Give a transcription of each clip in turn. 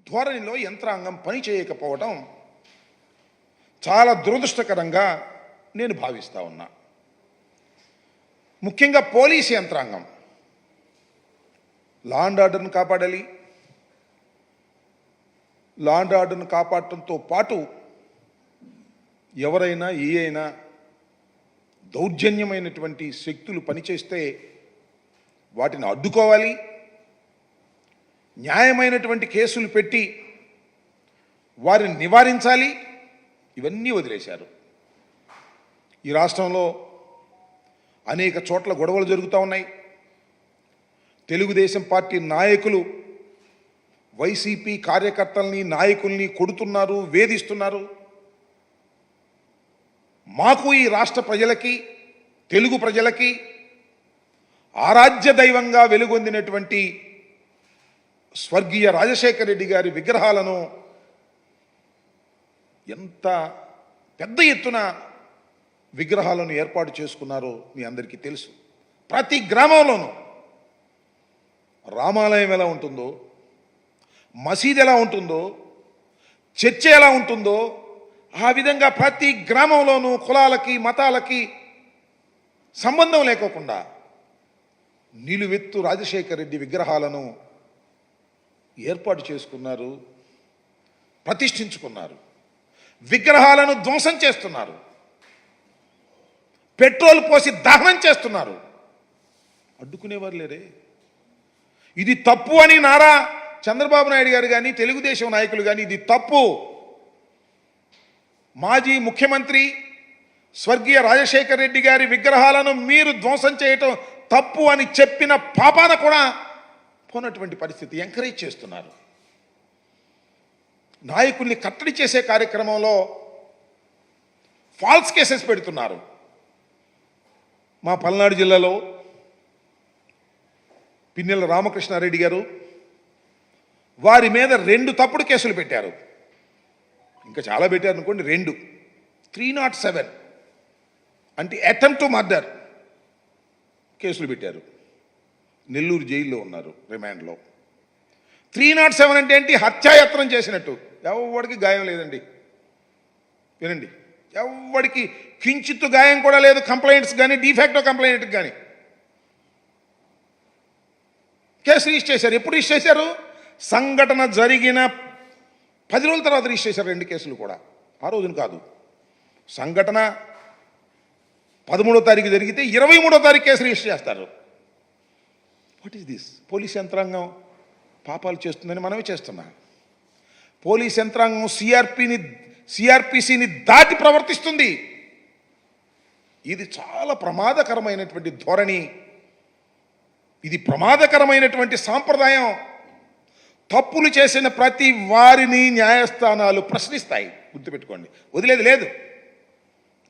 ధోరణిలో యంత్రాంగం పని చేయకపోవడం చాలా దురదృష్టకరంగా నేను భావిస్తా ఉన్నా. ముఖ్యంగా పోలీస్ యంత్రాంగం లా అండ్ ఆర్డర్ను కాపాడాలి. లా అండ్ ఆర్డర్ను కాపాడటంతో పాటు ఎవరైనా ఏ అయినా దౌర్జన్యమైనటువంటి శక్తులు పనిచేస్తే వాటిని అడ్డుకోవాలి. న్యాయమైనటువంటి కేసులు పెట్టి వారిని నివారించాలి. ఇవన్నీ వదిలేశారు. ఈ రాష్ట్రంలో అనేక చోట్ల గొడవలు జరుగుతూ ఉన్నాయి. తెలుగుదేశం పార్టీ నాయకులు వైసీపీ కార్యకర్తల్ని నాయకుల్ని కొడుతున్నారు, వేధిస్తున్నారు. మాకు ఈ రాష్ట్ర ప్రజలకి, తెలుగు ప్రజలకి ఆరాధ్య దైవంగా వెలుగొందినటువంటి స్వర్గీయ రాజశేఖర రెడ్డి గారి విగ్రహాలను ఎంత పెద్ద ఎత్తున విగ్రహాలను ఏర్పాటు చేసుకున్నారో మీ అందరికీ తెలుసు. ప్రతి గ్రామంలోనూ రామాలయం ఎలా ఉంటుందో, మసీద్ ఎలా ఉంటుందో, చర్చ్ ఎలా ఉంటుందో ఆ విధంగా ప్రతి గ్రామంలోనూ కులాలకి మతాలకి సంబంధం లేకోకుండా నిలువెత్తు రాజశేఖర రెడ్డి విగ్రహాలను ఏర్పాటు చేసుకున్నారు, ప్రతిష్ఠించుకున్నారు. విగ్రహాలను ధ్వంసం చేస్తున్నారు, పెట్రోల్ పోసి దహనం చేస్తున్నారు. అడ్డుకునేవారు లేరే. ఇది తప్పు అని నారా చంద్రబాబు నాయుడు గారు కానీ తెలుగుదేశం నాయకులు కానీ ఇది తప్పు, మాజీ ముఖ్యమంత్రి స్వర్గీయ రాజశేఖర రెడ్డి గారి విగ్రహాలను మీరు ధ్వంసం చేయటం తప్పు అని చెప్పిన పాపాన కూడా పోనటువంటి పరిస్థితి. ఎంకరేజ్ చేస్తున్నారు. నాయకుల్ని కట్టడి చేసే కార్యక్రమంలో ఫాల్స్ కేసెస్ పెడుతున్నారు. మా పల్నాడు జిల్లాలో పిన్నెల రామకృష్ణారెడ్డి గారు వారి మీద 2 తప్పుడు కేసులు పెట్టారు. ఇంకా చాలా పెట్టారు అనుకోండి. 307 అంటే అటెంప్ట్ టు మర్డర్ కేసులు పెట్టారు. నెల్లూరు జైల్లో ఉన్నారు, రిమాండ్లో. 307 అంటే ఏంటి? హత్యాయత్నం చేసినట్టు. ఎవరికి గాయం లేదండి. వినండి, ఎవరికి కించిత్తు గాయం కూడా లేదు. కంప్లైంట్స్ కానీ డిఫాక్టో కంప్లైంట్ కానీ కేసు రిజిస్టర్ చేశారు. ఎప్పుడు రిజిస్టర్ చేశారు? సంఘటన జరిగిన 10 రోజుల తర్వాత రిజిస్టర్ చేశారు 2 కేసులు కూడా. ఆ రోజున కాదు. సంఘటన 13వ తారీఖు జరిగితే 23వ తారీఖు కేసు రిజిస్టర్ చేస్తారు. What is this? పోలీస్ యంత్రాంగం పాపాలు చేస్తుందని మనమే చేస్తున్నా. పోలీస్ యంత్రాంగం సిఆర్పిసిని దాటి ప్రవర్తిస్తుంది. ఇది చాలా ప్రమాదకరమైనటువంటి ధోరణి. ఇది ప్రమాదకరమైనటువంటి సాంప్రదాయం. తప్పులు చేసిన ప్రతి వారిని న్యాయస్థానాలు ప్రశ్నిస్తాయి. గుర్తుపెట్టుకోండి, వదిలేది లేదు.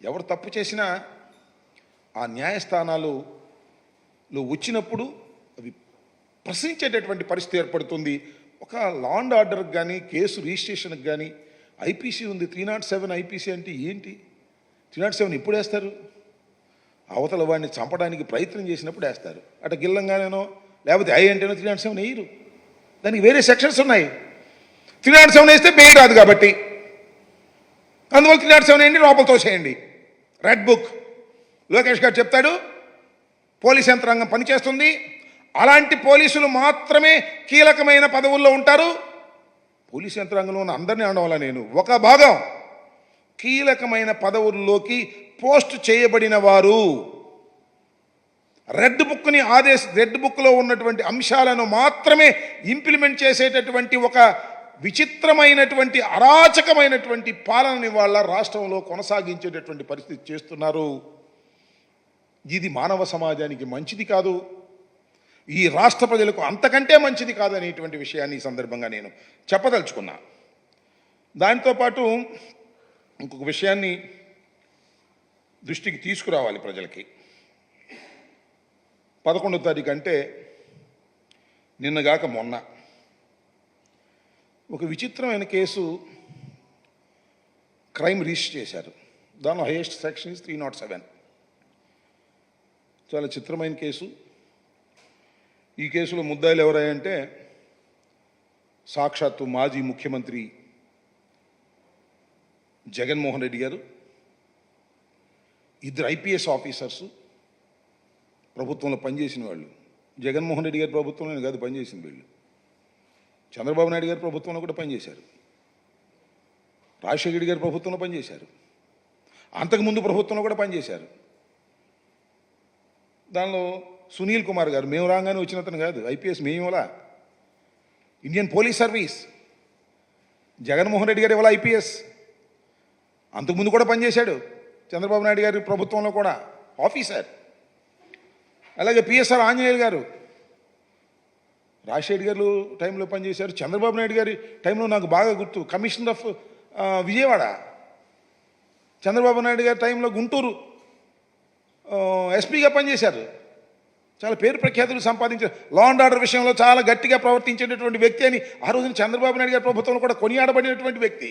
ఎవరు తప్పు చేసినా ఆ న్యాయస్థానాలు వచ్చినప్పుడు అవి ప్రశ్నించేటటువంటి పరిస్థితి ఏర్పడుతుంది. ఒక లా అండ్ ఆర్డర్కి కానీ కేసు రిజిస్ట్రేషన్కి కానీ ఐపీసీ ఉంది. 307 ఐపీసీ అంటే ఏంటి? 307 ఎప్పుడు వేస్తారు? అవతల వాడిని చంపడానికి ప్రయత్నం చేసినప్పుడు వేస్తారు. అటు గిల్లంగానేనో లేకపోతే అంటేనో 307 వేయరు. దానికి వేరే సెక్షన్స్ ఉన్నాయి. 307 వేస్తే బెయిల్ రాదు కాబట్టి అందువల్ల 307 వేయండి, లోపల తోసేయండి. రెడ్ బుక్ లోకేష్ గారు చెప్తాడు, పోలీస్ యంత్రాంగం పనిచేస్తుంది. అలాంటి పోలీసులు మాత్రమే కీలకమైన పదవుల్లో ఉంటారు. పోలీస్ యంత్రాంగంలో ఉన్న అందరినీ అనడం నేను ఒక భాగం కీలకమైన పదవుల్లోకి పోస్ట్ చేయబడిన వారు రెడ్ బుక్లో ఉన్నటువంటి అంశాలను మాత్రమే ఇంప్లిమెంట్ చేసేటటువంటి ఒక విచిత్రమైనటువంటి అరాచకమైనటువంటి పాలనని వాళ్ళ రాష్ట్రంలో కొనసాగించేటటువంటి పరిస్థితి చేస్తున్నారు. ఇది మానవ సమాజానికి మంచిది కాదు. ఈ రాష్ట్ర ప్రజలకు అంతకంటే మంచిది కాదు అనేటువంటి విషయాన్ని ఈ సందర్భంగా నేను చెప్పదలుచుకున్నా. దాంతోపాటు ఇంకొక విషయాన్ని దృష్టికి తీసుకురావాలి ప్రజలకి. 11వ తారీఖు అంటే నిన్నగాక మొన్న ఒక విచిత్రమైన కేసు క్రైమ్ రిజిస్టర్ చేశారు. దానిలో హైయెస్ట్ సెక్షన్ ఇస్ 307. చాలా చిత్రమైన కేసు. ఈ కేసులో ముద్దాయిలు ఎవరంటే సాక్షాత్తు మాజీ ముఖ్యమంత్రి జగన్మోహన్ రెడ్డి గారు, ఇద్దరు ఐపీఎస్ ఆఫీసర్సు ప్రభుత్వంలో పనిచేసిన వాళ్ళు. జగన్మోహన్ రెడ్డి గారి ప్రభుత్వంలో కాదు పనిచేసింది వీళ్ళు, చంద్రబాబు నాయుడు గారి ప్రభుత్వంలో కూడా పనిచేశారు, రాజశేఖర రెడ్డి గారి ప్రభుత్వంలో పనిచేశారు, అంతకుముందు ప్రభుత్వంలో కూడా పనిచేశారు. దానిలో సునీల్ కుమార్ గారు మేము రాగానే వచ్చినతను కాదు, ఐపీఎస్ మేమేలా Indian Police Service. Jaganmohan Reddy గారు ఇవాళ ఐపీఎస్, అంతకుముందు కూడా పనిచేశాడు చంద్రబాబు నాయుడు గారి ప్రభుత్వంలో కూడా ఆఫీసర్. అలాగే పిఎస్ఆర్ ఆంజనేయులు గారు రాజశేఖర్ గారు టైంలో పనిచేశారు. చంద్రబాబు నాయుడు గారి టైంలో నాకు బాగా గుర్తు, కమిషనర్ ఆఫ్ విజయవాడ. చంద్రబాబు నాయుడు గారి టైంలో గుంటూరు ఎస్పీగా పనిచేశారు. చాలా పేరు ప్రఖ్యాతులు సంపాదించారు. లా అండ్ ఆర్డర్ విషయంలో చాలా గట్టిగా ప్రవర్తించేటటువంటి వ్యక్తి అని ఆ రోజున చంద్రబాబు నాయుడు గారి ప్రభుత్వంలో కూడా కొనియాడబడినటువంటి వ్యక్తి.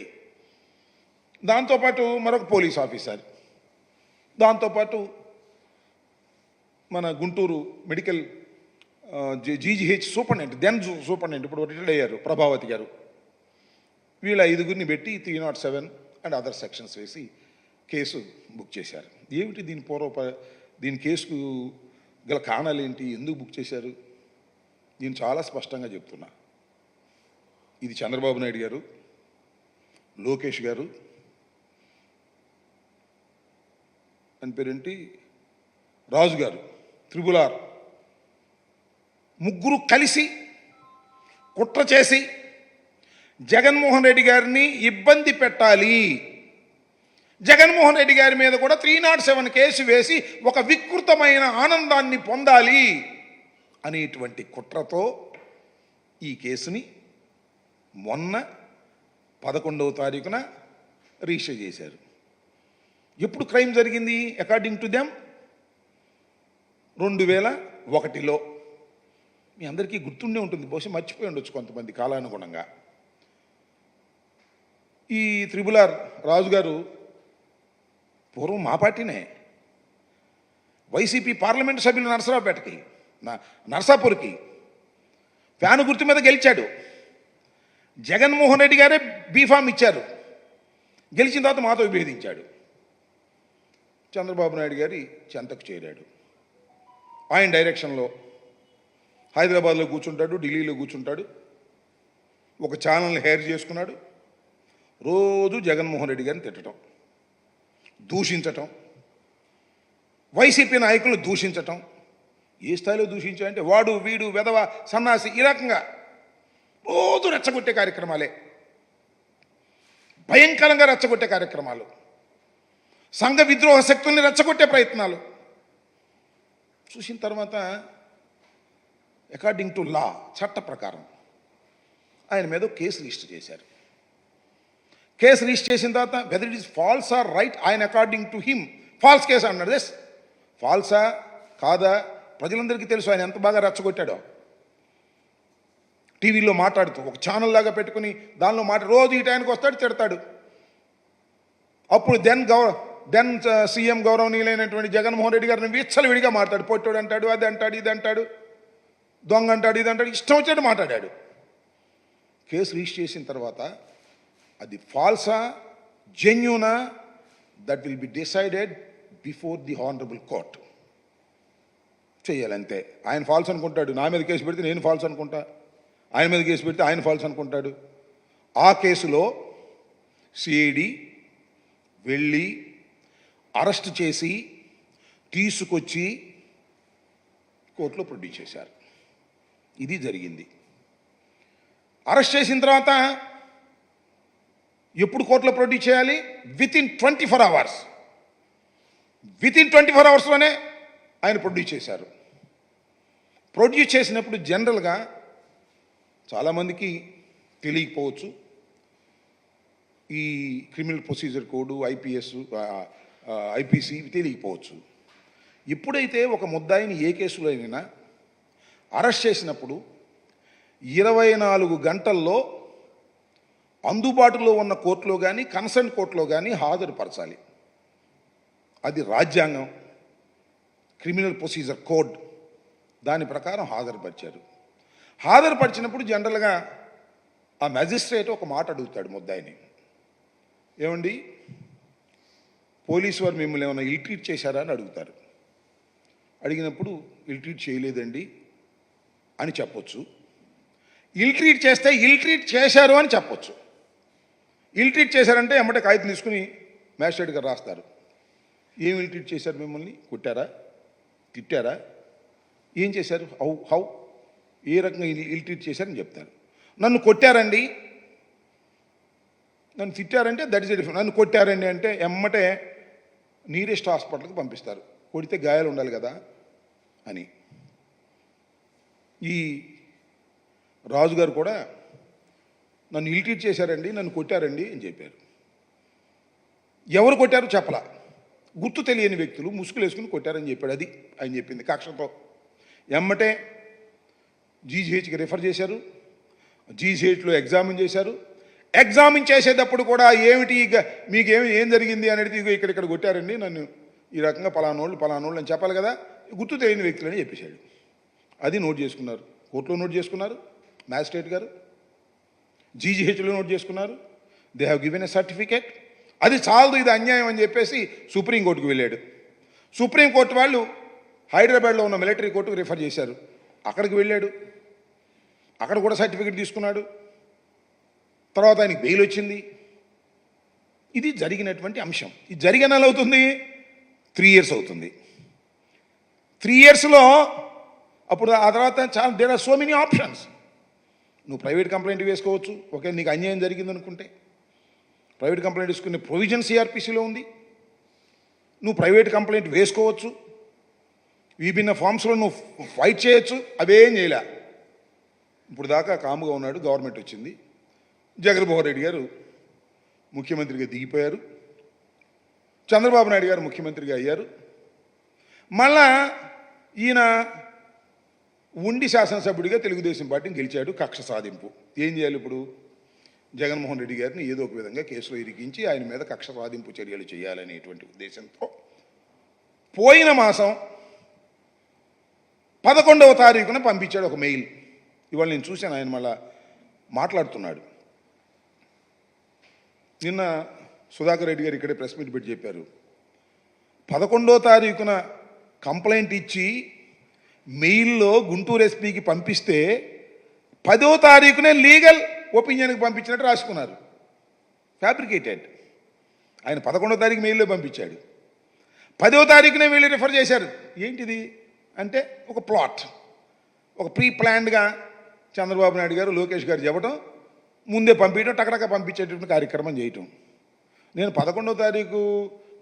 దాంతోపాటు మరొక పోలీస్ ఆఫీసర్, దాంతోపాటు మన Guntur medical GGH superintendent, then superintendent, ఇప్పుడు రిటైర్డ్ అయ్యారు, ప్రభావతి గారు. వీళ్ళ 5గురిని పెట్టి 307 అండ్ అదర్ సెక్షన్స్ వేసి కేసు బుక్ చేశారు. ఏమిటి దీని కేసుకు గల కారణాలు ఏంటి, ఎందుకు బుక్ చేశారు? నేను చాలా స్పష్టంగా చెప్తున్నా. ఇది చంద్రబాబు నాయుడు గారు, లోకేష్ గారు అని పేరేంటి, రాజు గారు, త్రిబుల్-ఆర్ ముగ్గురు కలిసి కుట్ర చేసి జగన్మోహన్ రెడ్డి గారిని ఇబ్బంది పెట్టాలి, జగన్మోహన్ రెడ్డి గారి మీద కూడా 307 కేసు వేసి ఒక వికృతమైన ఆనందాన్ని పొందాలి అనేటువంటి కుట్రతో ఈ కేసుని మొన్న 11వ తారీఖున రిజిస్టర్ చేశారు. ఎప్పుడు క్రైమ్ జరిగింది? అకార్డింగ్ టు దెమ్ 2001లో. మీ అందరికీ గుర్తుండే ఉంటుంది, బహుశా మర్చిపోయి ఉండొచ్చు కొంతమంది కాలానుగుణంగా. ఈ త్రిబుల్-ఆర్ రాజు గారు పూర్వం మా పార్టీనే, వైసీపీ పార్లమెంటు సభ్యులు నరసరావుపేటకి, నరసాపూర్కి ఫ్యాను గుర్తు మీద గెలిచాడు. జగన్మోహన్ రెడ్డి గారే బీఫామ్ ఇచ్చారు. గెలిచిన తర్వాత మాతో విభేదించాడు. చంద్రబాబు నాయుడు గారి చెంతకు చేరాడు. ఆయన డైరెక్షన్లో హైదరాబాద్లో కూర్చుంటాడు, ఢిల్లీలో కూర్చుంటాడు, ఒక ఛానల్ని హైర్ చేసుకున్నాడు. రోజు జగన్మోహన్ రెడ్డి గారిని తిట్టడం, దూషించటం, వైసీపీ నాయకులను దూషించటం. ఏ స్థాయిలో దూషించాలంటే వాడు వీడు వెధవ సన్నాసి, ఈ రకంగా రోజు రెచ్చగొట్టే కార్యక్రమాలే, భయంకరంగా రెచ్చగొట్టే కార్యక్రమాలు, సంఘ విద్రోహ శక్తుల్ని రెచ్చగొట్టే ప్రయత్నాలు. చూసిన తర్వాత అకార్డింగ్ టు లా, చట్ట ప్రకారం ఆయన మీద కేసు రిజిస్టర్ చేశారు. కేసు రిజిస్టర్ చేసిన తర్వాత whether it is false or right, ఆయన according to him false case అన్నాడు. ఎస్, ఫాల్సా కాదా ప్రజలందరికీ తెలుసు ఆయన ఎంత బాగా రెచ్చగొట్టాడో. టీవీలో మాట్లాడుతూ ఒక ఛానల్ లాగా పెట్టుకుని దానిలో రోజు ఈ టైంకి వస్తాడు, తిడతాడు. అప్పుడు దెన్ సీఎం గౌరవనీయులైనటువంటి జగన్మోహన్ రెడ్డి గారిని విచ్చలవిడిగా మాట్లాడు, పొట్టోడు అంటాడు, అది అంటాడు, ఇది అంటాడు, దొంగ అంటాడు, ఇది అంటాడు, ఇష్టం వచ్చినట్టు మాట్లాడాడు. కేసు రిజిస్టర్ చేసిన తర్వాత అది ఫాల్సా జెన్యూనా, that will be decided before the honourable court. చేయాలంతే. ఆయన ఫాల్స్ అనుకుంటాడు, నా మీద కేసు పెడితే నేను ఫాల్స్ అనుకుంటా, ఆయన మీద కేసు పెడితే ఆయన ఫాల్స్ అనుకుంటాడు. ఆ కేసులో సిఐడి వెళ్ళి అరెస్ట్ చేసి తీసుకొచ్చి కోర్టులో ప్రొడ్యూస్ చేశారు. ఇది జరిగింది. అరెస్ట్ చేసిన తర్వాత ఎప్పుడు కోర్టులో ప్రొడ్యూస్ చేయాలి? Within 24 hours. వితిన్ 24 అవర్స్లోనే ఆయన ప్రొడ్యూస్ చేశారు. ప్రొడ్యూస్ చేసినప్పుడు జనరల్గా చాలామందికి తెలియకపోవచ్చు, ఈ క్రిమినల్ ప్రొసీజర్ కోడ్, ఐపీసీ తెలియకపోవచ్చు. ఎప్పుడైతే ఒక ముద్దాయిని ఏ కేసులో అయినా అరెస్ట్ చేసినప్పుడు 24 గంటల్లో అందుబాటులో ఉన్న కోర్టులో కానీ కన్సర్న్ కోర్టులో కానీ హాజరుపరచాలి. అది రాజ్యాంగం, క్రిమినల్ ప్రొసీజర్ కోడ్, దాని ప్రకారం హాజరుపరిచారు. హాజరుపరిచినప్పుడు జనరల్గా ఆ మ్యాజిస్ట్రేట్ ఒక మాట అడుగుతాడు ముద్దాయిని, ఏమండి పోలీసు వారు మిమ్మల్ని ఏమైనా ఇల్ ట్రీట్ చేశారా అని అడుగుతారు. అడిగినప్పుడు ఇల్ ట్రీట్ చేయలేదండి అని చెప్పొచ్చు. ఇల్ ట్రీట్ చేస్తే ఇల్ ట్రీట్ చేశారు అని చెప్పొచ్చు. ఇల్ ట్రీట్ చేశారంటే ఎమ్మటే కాగితం తీసుకుని మ్యాజిస్ట్రేట్ గారు రాస్తారు. ఏం ఇల్ ట్రీట్ చేశారు, మిమ్మల్ని కొట్టారా, తిట్టారా, ఏం చేశారు, హౌ ఏ రకంగా ఇల్ ట్రీట్ చేశారని చెప్తారు. నన్ను కొట్టారండి, నన్ను తిట్టారంటే దట్ ఇస్ డిఫరెంట్. నన్ను కొట్టారండి అంటే ఎమ్మటే నీరెస్ట్ హాస్పిటల్కి పంపిస్తారు, కొడితే గాయాలు ఉండాలి కదా అని. ఈ రాజుగారు కూడా నన్ను ఇల్ ట్రీట్ చేశారండి, నన్ను కొట్టారండి అని చెప్పారు. ఎవరు కొట్టారు చెప్పలా, గుర్తు తెలియని వ్యక్తులు ముసుగులు వేసుకుని కొట్టారని చెప్పాడు. అది ఆయన చెప్పింది కక్షతో. ఎమ్మటే జీజీహెచ్కి రిఫర్ చేశారు. జీజీహెచ్లో ఎగ్జామిన్ చేశారు. ఎగ్జామిన్ చేసేటప్పుడు కూడా ఏమిటి మీకు ఏం జరిగింది అనేది, ఇక్కడ కొట్టారండి నన్ను, ఈ రకంగా పలానోళ్ళు అని చెప్పాలి కదా, గుర్తు తెలియని వ్యక్తులు అని చెప్పేశాడు. అది నోట్ చేసుకున్నారు, కోర్టులో నోట్ చేసుకున్నారు, మ్యాజిస్ట్రేట్ గారు జీజీహెచ్లో నోట్ చేసుకున్నారు. They have given a certificate. అది చాలదు, ఇది అన్యాయం అని చెప్పేసి సుప్రీంకోర్టుకు వెళ్ళాడు. సుప్రీంకోర్టు వాళ్ళు హైదరాబాద్లో ఉన్న మిలిటరీ కోర్టుకు రిఫర్ చేశారు. అక్కడికి వెళ్ళాడు, అక్కడ కూడా సర్టిఫికేట్ తీసుకున్నాడు. తర్వాత ఆయనకి బెయిల్ వచ్చింది. ఇది జరిగినటువంటి అంశం. ఇది జరిగిన నెల అవుతుంది, 3 years అవుతుంది. 3 yearsలో అప్పుడు ఆ తర్వాత చాలా there are so many options. నువ్వు ప్రైవేట్ కంప్లైంట్ వేసుకోవచ్చు, ఓకే, నీకు అన్యాయం జరిగింది అనుకుంటే ప్రైవేట్ కంప్లైంట్ వేసుకునే ప్రొవిజన్ సిఆర్పిసిలో ఉంది. నువ్వు ప్రైవేట్ కంప్లైంట్ వేసుకోవచ్చు, విభిన్న ఫామ్స్లో నువ్వు ఫైట్ చేయొచ్చు. అవేం చేయలే. ఇప్పుడు దాకా కాముగా ఉన్నాడు. గవర్నమెంట్ వచ్చింది, జగన్మోహన్ రెడ్డి గారు ముఖ్యమంత్రిగా దిగిపోయారు, చంద్రబాబు నాయుడు గారు ముఖ్యమంత్రిగా అయ్యారు. మళ్ళా ఈయన ఉండి శాసనసభ్యుడిగా తెలుగుదేశం పార్టీని గెలిచాడు. కక్ష సాధింపు. ఏం చేయాలి ఇప్పుడు? జగన్మోహన్ రెడ్డి గారిని ఏదో ఒక విధంగా కేసులో ఇరికించి ఆయన మీద కక్ష సాధింపు చర్యలు చేయాలనేటువంటి ఉద్దేశంతో పోయిన మాసం 11వ తారీఖున పంపించాడు ఒక మెయిల్. ఇవాళ నేను చూశాను, ఆయన మళ్ళా మాట్లాడుతున్నాడు. నిన్న సుధాకర్ రెడ్డి గారు ఇక్కడే ప్రెస్ మీట్ పెట్టి చెప్పారు, 11వ తారీఖున కంప్లైంట్ ఇచ్చి మెయిల్లో గుంటూరు ఎస్పీకి పంపిస్తే 10వ తారీఖునే లీగల్ ఒపీనియన్కి పంపించినట్టు రాసుకున్నారు. ఫ్యాబ్రికేటెడ్. ఆయన 11వ తారీఖు మెయిల్లో పంపించాడు, 10వ తారీఖునే వీళ్ళు రిఫర్ చేశారు. ఏంటిది అంటే ఒక ప్లాట్, ఒక ప్రీ ప్లాన్డ్గా చంద్రబాబు నాయుడు గారు లోకేష్ గారు చెప్పడం, ముందే పంపించడం, టకటక పంపించేటువంటి కార్యక్రమం చేయటం. నేను 11వ తారీఖు,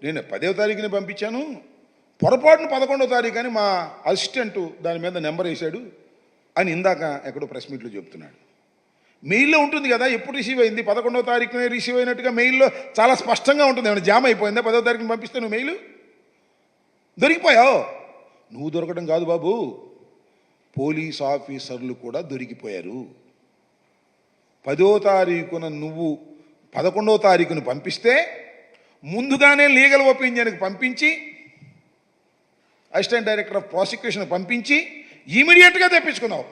నేను 10వ తారీఖుని పంపించాను, పొరపాటున 11వ తారీఖు అని మా అసిస్టెంటు దాని మీద నెంబర్ వేశాడు అని ఇందాక ఎక్కడో ప్రెస్ మీట్లో చెప్తున్నాడు. మెయిల్లో ఉంటుంది కదా ఎప్పుడు రిసీవ్ అయింది, 11వ తారీఖునే రిసీవ్ అయినట్టుగా మెయిల్లో చాలా స్పష్టంగా ఉంటుంది. ఏమైనా జామ్ అయిపోయిందా? 10వ తారీఖుని పంపిస్తే నువ్వు మెయిల్ దొరికిపోయావు. నువ్వు దొరకడం కాదు బాబు, పోలీస్ ఆఫీసర్లు కూడా దొరికిపోయారు. 10వ తారీఖున నువ్వు 11వ తారీఖును పంపిస్తే ముందుగానే లీగల్ ఒపీనియన్కి పంపించి, అసిస్టెంట్ డైరెక్టర్ ఆఫ్ ప్రాసిక్యూషన్ పంపించి ఇమీడియట్గా తెప్పించుకున్నావు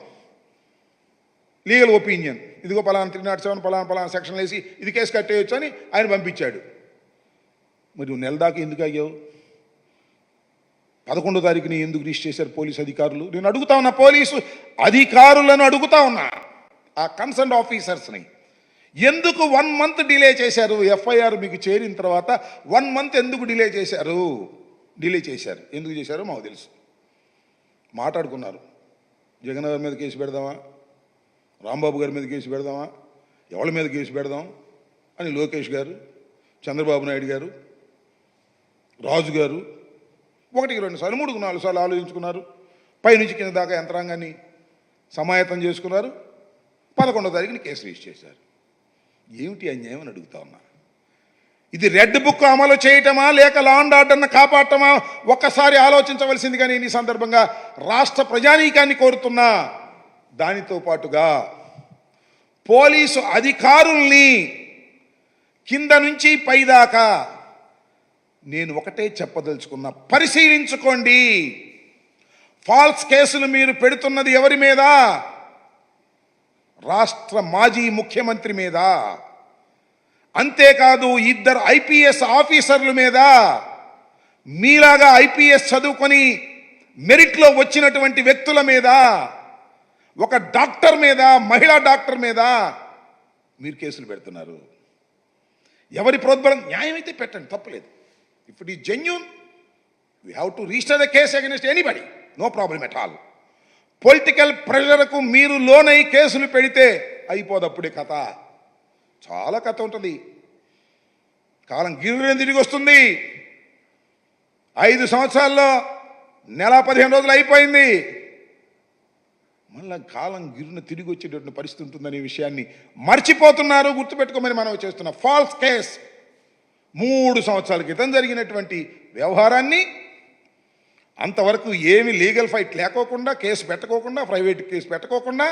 లీగల్ ఒపీనియన్. ఇదిగో పలానా 307 పలానా సెక్షన్ వేసి ఇది కేసు కట్టేయచ్చు అని ఆయన పంపించాడు. మరి నువ్వు నెల దాకా ఎందుకు అయ్యావు? 11వ తారీఖుని ఎందుకు రిజిస్టర్ చేశారు పోలీసు అధికారులు? నేను అడుగుతా ఉన్నా, పోలీసు అధికారులను అడుగుతా ఉన్నా, ఆ కన్సర్న్ ఆఫీసర్స్ని ఎందుకు 1 month డిలే చేశారు? ఎఫ్ఐఆర్ మీకు చేరిన తర్వాత 1 month ఎందుకు డిలే చేశారు? ఎందుకు చేశారో మాకు తెలుసు. మాట్లాడుకున్నారు, జగన్ గారి మీద కేసు పెడదామా, రాంబాబు గారి మీద కేసు పెడదామా, ఎవరి మీద కేసు పెడదాం అని లోకేష్ గారు, చంద్రబాబు నాయుడు గారు, రాజు గారు 1, 2 సార్లు 3, 4 సార్లు ఆలోచించుకున్నారు. పైనుంచి కింద దాకా యంత్రాంగాన్ని సమాయత్తం చేసుకున్నారు. 11వ తారీఖుని కేసు రిజిస్టర్ చేశారు. ఏమిటి అన్యాయం అని అడుగుతా ఉన్నా. ఇది రెడ్ బుక్ అమలు చేయటమా లేక లా అండ్ ఆర్డర్ను కాపాడటమా? ఒక్కసారి ఆలోచించవలసింది. కానీ ఈ సందర్భంగా రాష్ట్ర ప్రజానీకాన్ని కోరుతున్నా, దానితో పాటుగా పోలీసు అధికారుల్ని కింద నుంచి పైదాకా నేను ఒకటే చెప్పదలుచుకున్నా, పరిశీలించుకోండి. ఫాల్స్ కేసులు మీరు పెడుతున్నది ఎవరి మీద? రాష్ట్ర మాజీ ముఖ్యమంత్రి మీద, అంతేకాదు ఇద్దరు ఐపీఎస్ ఆఫీసర్ల మీద, మీలాగా ఐపీఎస్ చదువుకొని మెరిట్లో వచ్చినటువంటి వ్యక్తుల మీద, ఒక డాక్టర్ మీద, మహిళా డాక్టర్ మీద మీరు కేసులు పెడుతున్నారు. ఎవరి ప్రోద్బలం న్యాయం అయితే పెట్టండి, తప్పలేదు. If it is genuine we have to register the case against anybody, no problem at all. Political ప్రెషర్కు మీరు లోనై కేసులు పెడితే అయిపోదు అప్పుడే కథ. చాలా కథ ఉంటుంది. కాలం గిర్రె తిరిగి వస్తుంది. 5 సంవత్సరాల్లో నెల 15 రోజులు అయిపోయింది. మళ్ళా కాలం గిర్రున తిరిగి వచ్చేటటువంటి పరిస్థితి ఉంటుందనే విషయాన్ని మర్చిపోతున్నారు. గుర్తుపెట్టుకోమని మనం చేస్తున్న ఫాల్స్ కేస్ 3 సంవత్సరాల క్రితం జరిగినటువంటి వ్యవహారాన్ని అంతవరకు ఏమి లీగల్ ఫైట్ లేకోకుండా, కేసు పెట్టుకోకుండా, ప్రైవేట్ కేసు పెట్టుకోకుండా,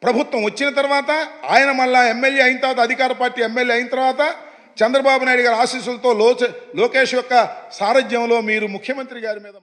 ప్రభుత్వం వచ్చిన తర్వాత ఆయన మళ్ళా ఎమ్మెల్యే అయిన తర్వాత, అధికార పార్టీ ఎమ్మెల్యే అయిన తర్వాత చంద్రబాబు నాయుడు గారి ఆశీస్సులతో లోకేష్ యొక్క సారథ్యంలో మీరు ముఖ్యమంత్రి గారి మీద